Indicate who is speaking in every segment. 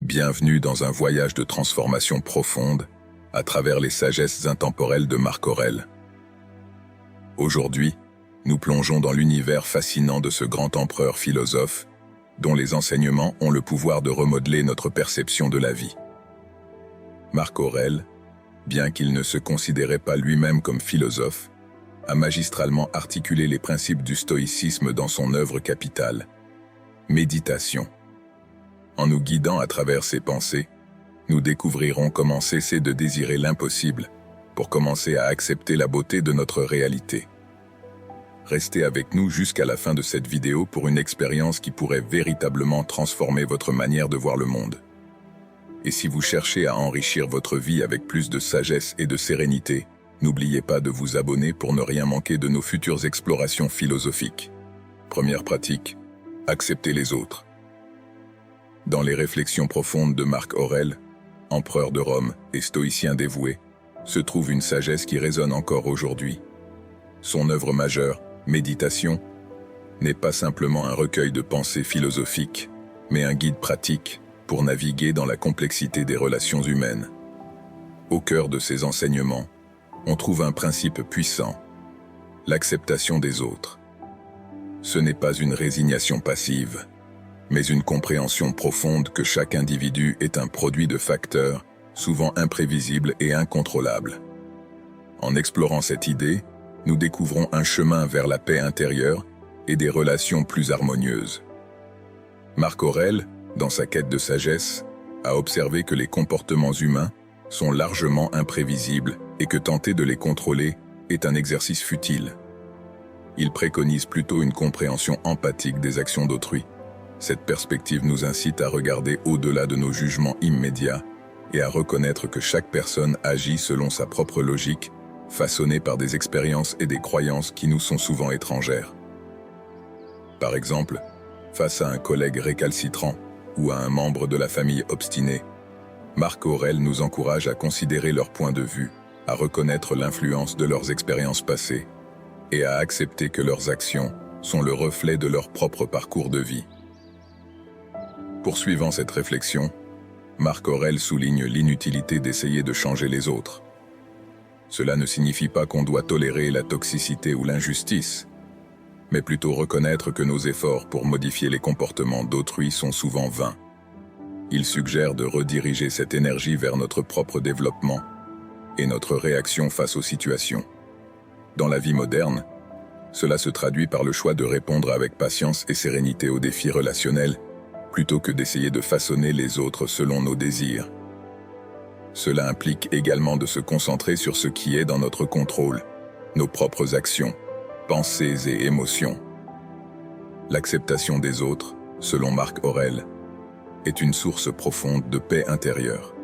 Speaker 1: Bienvenue dans un voyage de transformation profonde à travers les sagesses intemporelles de Marc Aurèle. Aujourd'hui, nous plongeons dans l'univers fascinant de ce grand empereur philosophe, dont les enseignements ont le pouvoir de remodeler notre perception de la vie. Marc Aurèle, bien qu'il ne se considérait pas lui-même comme philosophe, a magistralement articulé les principes du stoïcisme dans son œuvre capitale, Méditation. En nous guidant à travers ses pensées, nous découvrirons comment cesser de désirer l'impossible pour commencer à accepter la beauté de notre réalité. Restez avec nous jusqu'à la fin de cette vidéo pour une expérience qui pourrait véritablement transformer votre manière de voir le monde. Et si vous cherchez à enrichir votre vie avec plus de sagesse et de sérénité, n'oubliez pas de vous abonner pour ne rien manquer de nos futures explorations philosophiques. Première pratique, accepter les autres. Dans les réflexions profondes de Marc Aurèle, empereur de Rome et stoïcien dévoué, se trouve une sagesse qui résonne encore aujourd'hui. Son œuvre majeure, Méditation, n'est pas simplement un recueil de pensées philosophiques, mais un guide pratique pour naviguer dans la complexité des relations humaines. Au cœur de ses enseignements, on trouve un principe puissant, l'acceptation des autres. Ce n'est pas une résignation passive, mais une compréhension profonde que chaque individu est un produit de facteurs, souvent imprévisibles et incontrôlables. En explorant cette idée, nous découvrons un chemin vers la paix intérieure et des relations plus harmonieuses. Marc Aurèle, dans sa quête de sagesse, a observé que les comportements humains sont largement imprévisibles et que tenter de les contrôler est un exercice futile. Il préconise plutôt une compréhension empathique des actions d'autrui. Cette perspective nous incite à regarder au-delà de nos jugements immédiats et à reconnaître que chaque personne agit selon sa propre logique, façonnée par des expériences et des croyances qui nous sont souvent étrangères. Par exemple, face à un collègue récalcitrant ou à un membre de la famille obstiné, Marc Aurèle nous encourage à considérer leur point de vue, à reconnaître l'influence de leurs expériences passées et à accepter que leurs actions sont le reflet de leur propre parcours de vie. Poursuivant cette réflexion, Marc Aurèle souligne l'inutilité d'essayer de changer les autres. Cela ne signifie pas qu'on doit tolérer la toxicité ou l'injustice, mais plutôt reconnaître que nos efforts pour modifier les comportements d'autrui sont souvent vains. Il suggère de rediriger cette énergie vers notre propre développement et notre réaction face aux situations. Dans la vie moderne, cela se traduit par le choix de répondre avec patience et sérénité aux défis relationnels, plutôt que d'essayer de façonner les autres selon nos désirs. Cela implique également de se concentrer sur ce qui est dans notre contrôle, nos propres actions, pensées et émotions. L'acceptation des autres, selon Marc Aurèle, est une source profonde de paix intérieure.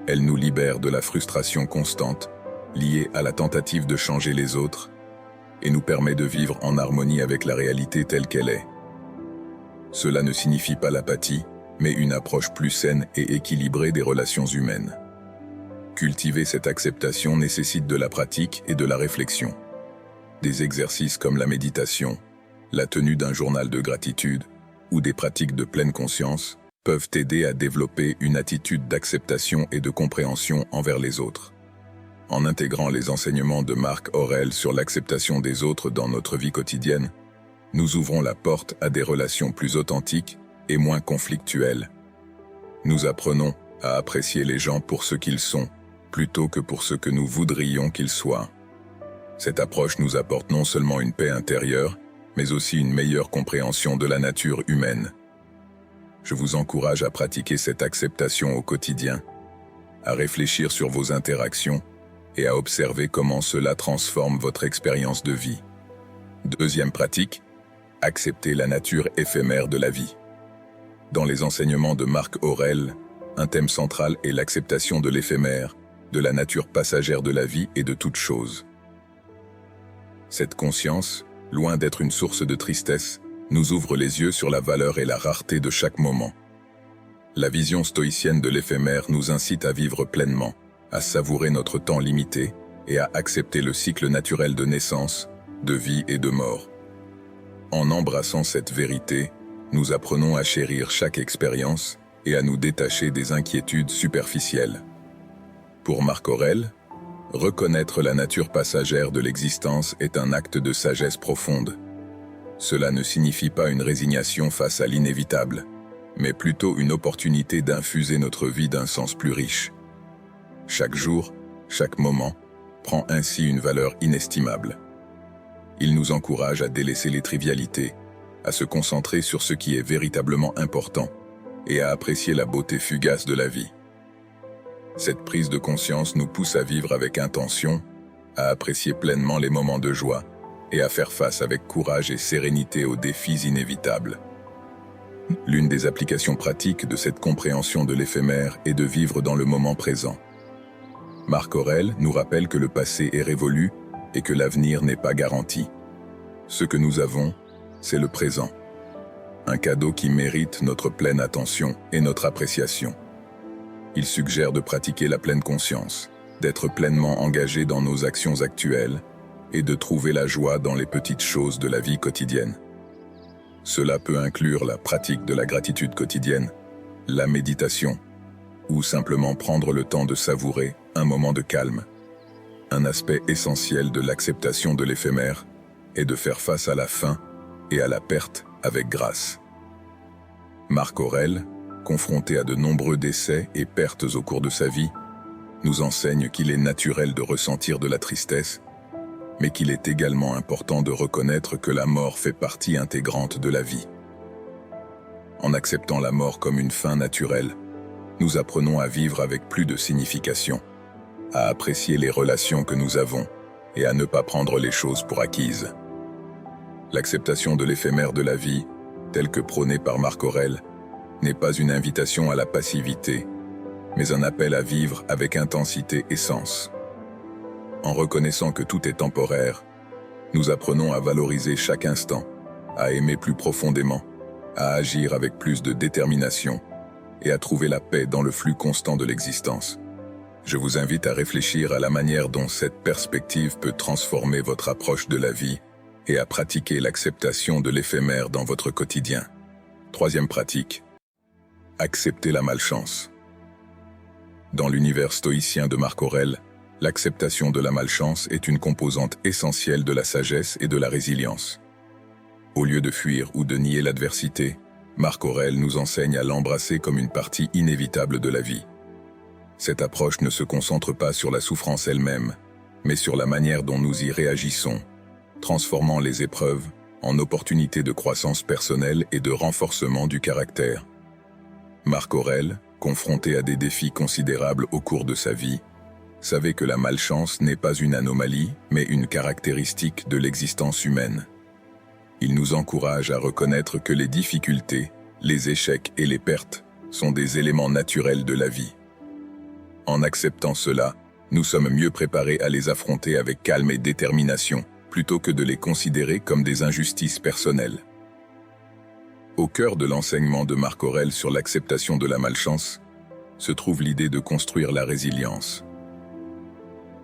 Speaker 1: Elle nous libère de la frustration constante liée à la tentative de changer les autres et nous permet de vivre en harmonie avec la réalité telle qu'elle est. Cela ne signifie pas l'apathie, mais une approche plus saine et équilibrée des relations humaines. Cultiver cette acceptation nécessite de la pratique et de la réflexion. Des exercices comme la méditation, la tenue d'un journal de gratitude ou des pratiques de pleine conscience peuvent aider à développer une attitude d'acceptation et de compréhension envers les autres. En intégrant les enseignements de Marc Aurèle sur l'acceptation des autres dans notre vie quotidienne, nous ouvrons la porte à des relations plus authentiques et moins conflictuelles. Nous apprenons à apprécier les gens pour ce qu'ils sont, plutôt que pour ce que nous voudrions qu'ils soient. Cette approche nous apporte non seulement une paix intérieure, mais aussi une meilleure compréhension de la nature humaine. Je vous encourage à pratiquer cette acceptation au quotidien, à réfléchir sur vos interactions et à observer comment cela transforme votre expérience de vie. Deuxième pratique, accepter la nature éphémère de la vie. Dans les enseignements de Marc Aurèle, un thème central est l'acceptation de l'éphémère, de la nature passagère de la vie et de toute chose. Cette conscience, loin d'être une source de tristesse, nous ouvre les yeux sur la valeur et la rareté de chaque moment. La vision stoïcienne de l'éphémère nous incite à vivre pleinement, à savourer notre temps limité et à accepter le cycle naturel de naissance, de vie et de mort. En embrassant cette vérité, nous apprenons à chérir chaque expérience et à nous détacher des inquiétudes superficielles. Pour Marc Aurèle, reconnaître la nature passagère de l'existence est un acte de sagesse profonde. Cela ne signifie pas une résignation face à l'inévitable, mais plutôt une opportunité d'infuser notre vie d'un sens plus riche. Chaque jour, chaque moment, prend ainsi une valeur inestimable. Il nous encourage à délaisser les trivialités, à se concentrer sur ce qui est véritablement important et à apprécier la beauté fugace de la vie. Cette prise de conscience nous pousse à vivre avec intention, à apprécier pleinement les moments de joie et à faire face avec courage et sérénité aux défis inévitables. L'une des applications pratiques de cette compréhension de l'éphémère est de vivre dans le moment présent. Marc Aurèle nous rappelle que le passé est révolu et que l'avenir n'est pas garanti. Ce que nous avons, c'est le présent. Un cadeau qui mérite notre pleine attention et notre appréciation. Il suggère de pratiquer la pleine conscience, d'être pleinement engagé dans nos actions actuelles et de trouver la joie dans les petites choses de la vie quotidienne. Cela peut inclure la pratique de la gratitude quotidienne, la méditation, ou simplement prendre le temps de savourer un moment de calme. Un aspect essentiel de l'acceptation de l'éphémère est de faire face à la fin et à la perte avec grâce. Marc Aurèle, confronté à de nombreux décès et pertes au cours de sa vie, nous enseigne qu'il est naturel de ressentir de la tristesse, mais qu'il est également important de reconnaître que la mort fait partie intégrante de la vie. En acceptant la mort comme une fin naturelle, nous apprenons à vivre avec plus de signification, à apprécier les relations que nous avons et à ne pas prendre les choses pour acquises. L'acceptation de l'éphémère de la vie, telle que prônée par Marc Aurèle, n'est pas une invitation à la passivité, mais un appel à vivre avec intensité et sens. En reconnaissant que tout est temporaire, nous apprenons à valoriser chaque instant, à aimer plus profondément, à agir avec plus de détermination et à trouver la paix dans le flux constant de l'existence. Je vous invite à réfléchir à la manière dont cette perspective peut transformer votre approche de la vie et à pratiquer l'acceptation de l'éphémère dans votre quotidien. Troisième pratique. Accepter la malchance. Dans l'univers stoïcien de Marc Aurèle, l'acceptation de la malchance est une composante essentielle de la sagesse et de la résilience. Au lieu de fuir ou de nier l'adversité, Marc Aurèle nous enseigne à l'embrasser comme une partie inévitable de la vie. Cette approche ne se concentre pas sur la souffrance elle-même, mais sur la manière dont nous y réagissons, transformant les épreuves en opportunités de croissance personnelle et de renforcement du caractère. Marc Aurèle, confronté à des défis considérables au cours de sa vie, savait que la malchance n'est pas une anomalie, mais une caractéristique de l'existence humaine. Il nous encourage à reconnaître que les difficultés, les échecs et les pertes sont des éléments naturels de la vie. En acceptant cela, nous sommes mieux préparés à les affronter avec calme et détermination, plutôt que de les considérer comme des injustices personnelles. Au cœur de l'enseignement de Marc Aurèle sur l'acceptation de la malchance, se trouve l'idée de construire la résilience.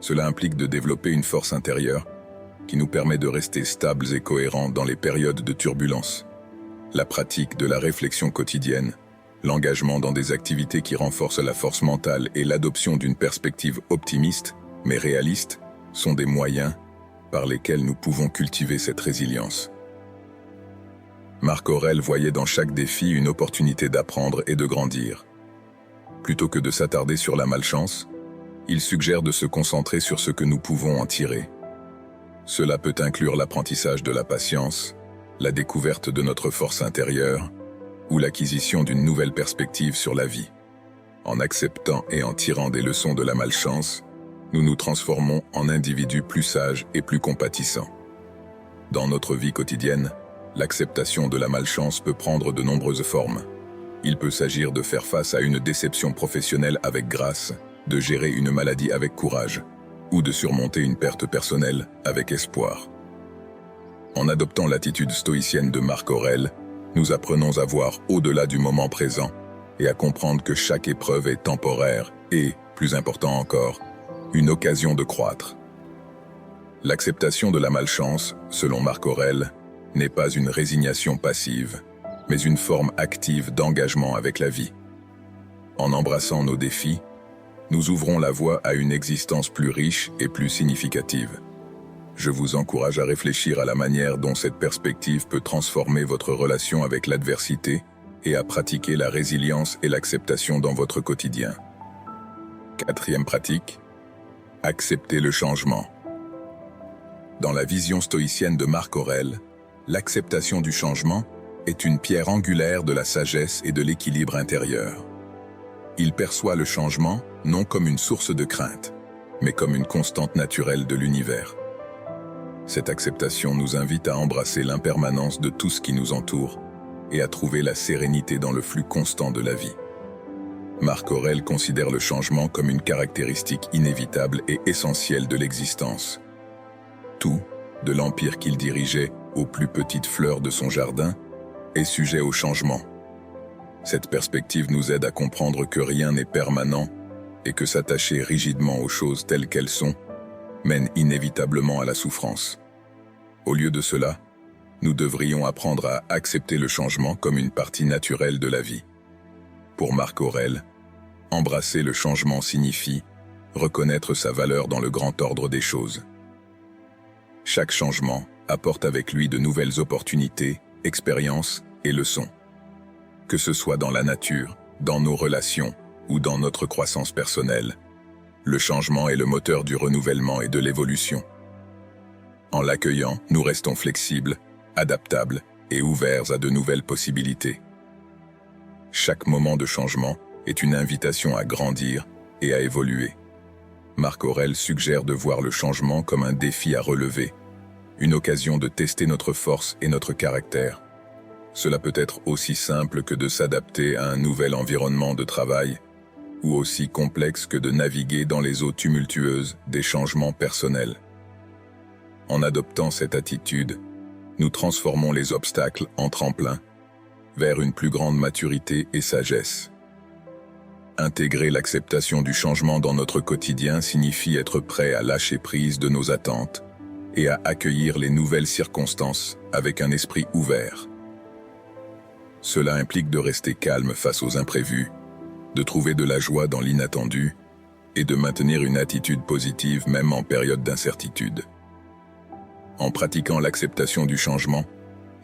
Speaker 1: Cela implique de développer une force intérieure qui nous permet de rester stables et cohérents dans les périodes de turbulence. La pratique de la réflexion quotidienne, l'engagement dans des activités qui renforcent la force mentale et l'adoption d'une perspective optimiste, mais réaliste, sont des moyens par lesquels nous pouvons cultiver cette résilience. Marc Aurèle voyait dans chaque défi une opportunité d'apprendre et de grandir. Plutôt que de s'attarder sur la malchance, il suggère de se concentrer sur ce que nous pouvons en tirer. Cela peut inclure l'apprentissage de la patience, la découverte de notre force intérieure, ou l'acquisition d'une nouvelle perspective sur la vie. En acceptant et en tirant des leçons de la malchance, nous nous transformons en individus plus sages et plus compatissants. Dans notre vie quotidienne, l'acceptation de la malchance peut prendre de nombreuses formes. Il peut s'agir de faire face à une déception professionnelle avec grâce, de gérer une maladie avec courage, ou de surmonter une perte personnelle avec espoir. En adoptant l'attitude stoïcienne de Marc Aurèle, nous apprenons à voir au-delà du moment présent et à comprendre que chaque épreuve est temporaire et, plus important encore, une occasion de croître. L'acceptation de la malchance, selon Marc Aurèle, n'est pas une résignation passive, mais une forme active d'engagement avec la vie. En embrassant nos défis, nous ouvrons la voie à une existence plus riche et plus significative. Je vous encourage à réfléchir à la manière dont cette perspective peut transformer votre relation avec l'adversité et à pratiquer la résilience et l'acceptation dans votre quotidien. Quatrième pratique, accepter le changement. Dans la vision stoïcienne de Marc Aurèle, l'acceptation du changement est une pierre angulaire de la sagesse et de l'équilibre intérieur. Il perçoit le changement non comme une source de crainte, mais comme une constante naturelle de l'univers. Cette acceptation nous invite à embrasser l'impermanence de tout ce qui nous entoure et à trouver la sérénité dans le flux constant de la vie. Marc Aurèle considère le changement comme une caractéristique inévitable et essentielle de l'existence. Tout, de l'empire qu'il dirigeait aux plus petites fleurs de son jardin, est sujet au changement. Cette perspective nous aide à comprendre que rien n'est permanent et que s'attacher rigidement aux choses telles qu'elles sont mène inévitablement à la souffrance. Au lieu de cela, nous devrions apprendre à accepter le changement comme une partie naturelle de la vie. Pour Marc Aurèle, embrasser le changement signifie reconnaître sa valeur dans le grand ordre des choses. Chaque changement apporte avec lui de nouvelles opportunités, expériences et leçons. Que ce soit dans la nature, dans nos relations ou dans notre croissance personnelle, le changement est le moteur du renouvellement et de l'évolution. En l'accueillant, nous restons flexibles, adaptables et ouverts à de nouvelles possibilités. Chaque moment de changement est une invitation à grandir et à évoluer. Marc Aurèle suggère de voir le changement comme un défi à relever, une occasion de tester notre force et notre caractère. Cela peut être aussi simple que de s'adapter à un nouvel environnement de travail, ou aussi complexe que de naviguer dans les eaux tumultueuses des changements personnels. En adoptant cette attitude, nous transformons les obstacles en tremplins vers une plus grande maturité et sagesse. Intégrer l'acceptation du changement dans notre quotidien signifie être prêt à lâcher prise de nos attentes et à accueillir les nouvelles circonstances avec un esprit ouvert. Cela implique de rester calme face aux imprévus, de trouver de la joie dans l'inattendu et de maintenir une attitude positive même en période d'incertitude. En pratiquant l'acceptation du changement,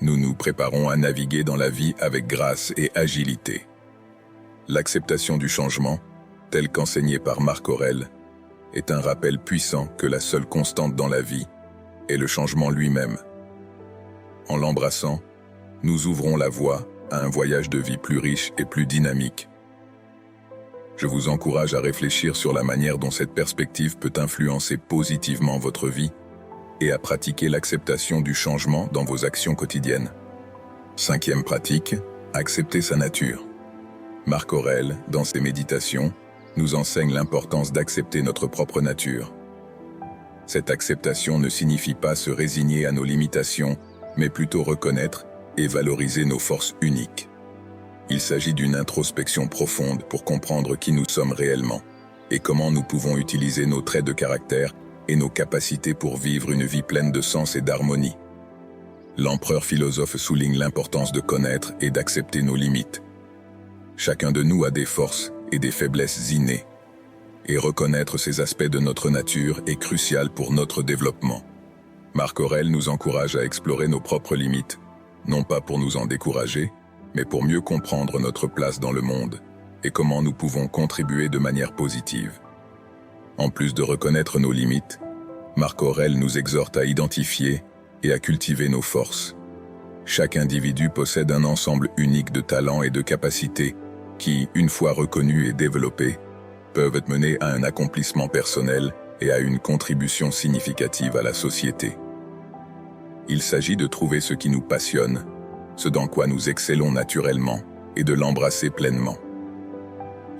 Speaker 1: nous nous préparons à naviguer dans la vie avec grâce et agilité. L'acceptation du changement, telle qu'enseignée par Marc Aurèle, est un rappel puissant que la seule constante dans la vie est le changement lui-même. En l'embrassant, nous ouvrons la voie à un voyage de vie plus riche et plus dynamique. Je vous encourage à réfléchir sur la manière dont cette perspective peut influencer positivement votre vie et à pratiquer l'acceptation du changement dans vos actions quotidiennes. Cinquième pratique, accepter sa nature. Marc Aurèle, dans ses méditations, nous enseigne l'importance d'accepter notre propre nature. Cette acceptation ne signifie pas se résigner à nos limitations, mais plutôt reconnaître et valoriser nos forces uniques. Il s'agit d'une introspection profonde pour comprendre qui nous sommes réellement et comment nous pouvons utiliser nos traits de caractère et nos capacités pour vivre une vie pleine de sens et d'harmonie. L'empereur philosophe souligne l'importance de connaître et d'accepter nos limites. Chacun de nous a des forces et des faiblesses innées, et reconnaître ces aspects de notre nature est crucial pour notre développement. Marc Aurèle nous encourage à explorer nos propres limites, non pas pour nous en décourager, mais pour mieux comprendre notre place dans le monde et comment nous pouvons contribuer de manière positive. En plus de reconnaître nos limites, Marc Aurèle nous exhorte à identifier et à cultiver nos forces. Chaque individu possède un ensemble unique de talents et de capacités qui, une fois reconnus et développés, peuvent mener à un accomplissement personnel et à une contribution significative à la société. Il s'agit de trouver ce qui nous passionne, ce dans quoi nous excellons naturellement, et de l'embrasser pleinement.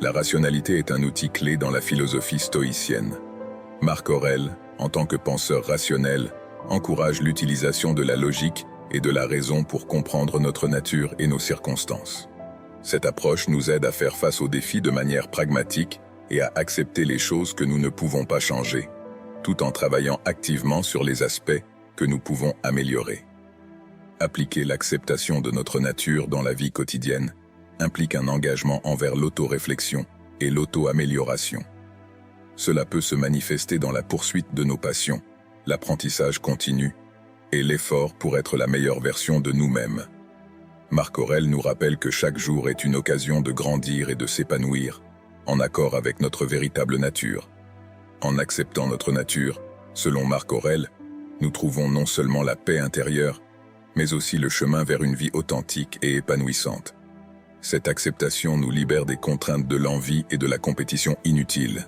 Speaker 1: La rationalité est un outil clé dans la philosophie stoïcienne. Marc Aurèle, en tant que penseur rationnel, encourage l'utilisation de la logique et de la raison pour comprendre notre nature et nos circonstances. Cette approche nous aide à faire face aux défis de manière pragmatique et à accepter les choses que nous ne pouvons pas changer, tout en travaillant activement sur les aspects que nous pouvons améliorer. Appliquer l'acceptation de notre nature dans la vie quotidienne implique un engagement envers l'auto-réflexion et l'auto-amélioration. Cela peut se manifester dans la poursuite de nos passions, l'apprentissage continu et l'effort pour être la meilleure version de nous-mêmes. Marc Aurèle nous rappelle que chaque jour est une occasion de grandir et de s'épanouir, en accord avec notre véritable nature. En acceptant notre nature, selon Marc Aurèle, nous trouvons non seulement la paix intérieure, mais aussi le chemin vers une vie authentique et épanouissante. Cette acceptation nous libère des contraintes de l'envie et de la compétition inutiles,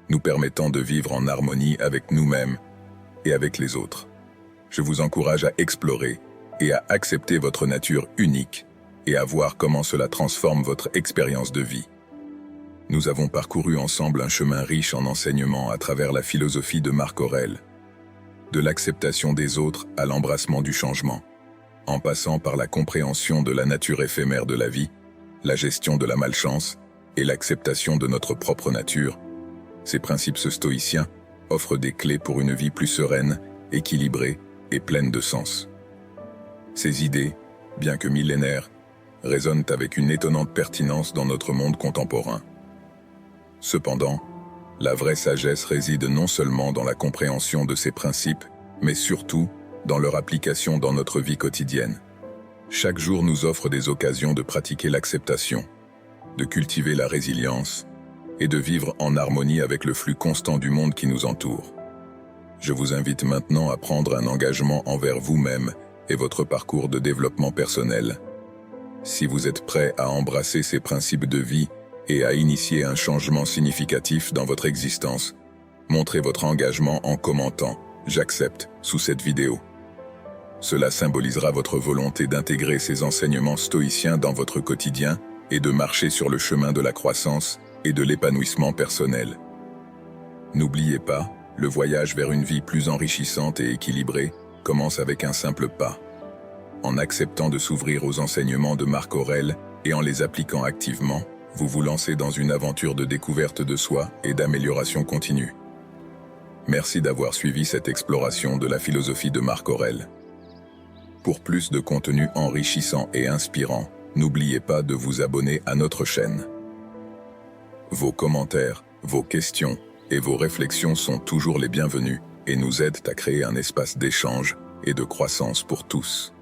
Speaker 1: nous permettant de vivre en harmonie avec nous-mêmes et avec les autres. Je vous encourage à explorer et à accepter votre nature unique et à voir comment cela transforme votre expérience de vie. Nous avons parcouru ensemble un chemin riche en enseignements à travers la philosophie de Marc Aurèle, de l'acceptation des autres à l'embrassement du changement, en passant par la compréhension de la nature éphémère de la vie, la gestion de la malchance et l'acceptation de notre propre nature. Ces principes stoïciens offrent des clés pour une vie plus sereine, équilibrée et pleine de sens. Ces idées, bien que millénaires, résonnent avec une étonnante pertinence dans notre monde contemporain. Cependant, la vraie sagesse réside non seulement dans la compréhension de ces principes, mais surtout dans leur application dans notre vie quotidienne. Chaque jour nous offre des occasions de pratiquer l'acceptation, de cultiver la résilience et de vivre en harmonie avec le flux constant du monde qui nous entoure. Je vous invite maintenant à prendre un engagement envers vous-même et votre parcours de développement personnel. Si vous êtes prêt à embrasser ces principes de vie et à initier un changement significatif dans votre existence, montrez votre engagement en commentant « J'accepte » sous cette vidéo. Cela symbolisera votre volonté d'intégrer ces enseignements stoïciens dans votre quotidien et de marcher sur le chemin de la croissance et de l'épanouissement personnel. N'oubliez pas, le voyage vers une vie plus enrichissante et équilibrée commence avec un simple pas. En acceptant de s'ouvrir aux enseignements de Marc Aurèle et en les appliquant activement, vous vous lancez dans une aventure de découverte de soi et d'amélioration continue. Merci d'avoir suivi cette exploration de la philosophie de Marc Aurèle. Pour plus de contenu enrichissant et inspirant, n'oubliez pas de vous abonner à notre chaîne. Vos commentaires, vos questions et vos réflexions sont toujours les bienvenus et nous aident à créer un espace d'échange et de croissance pour tous.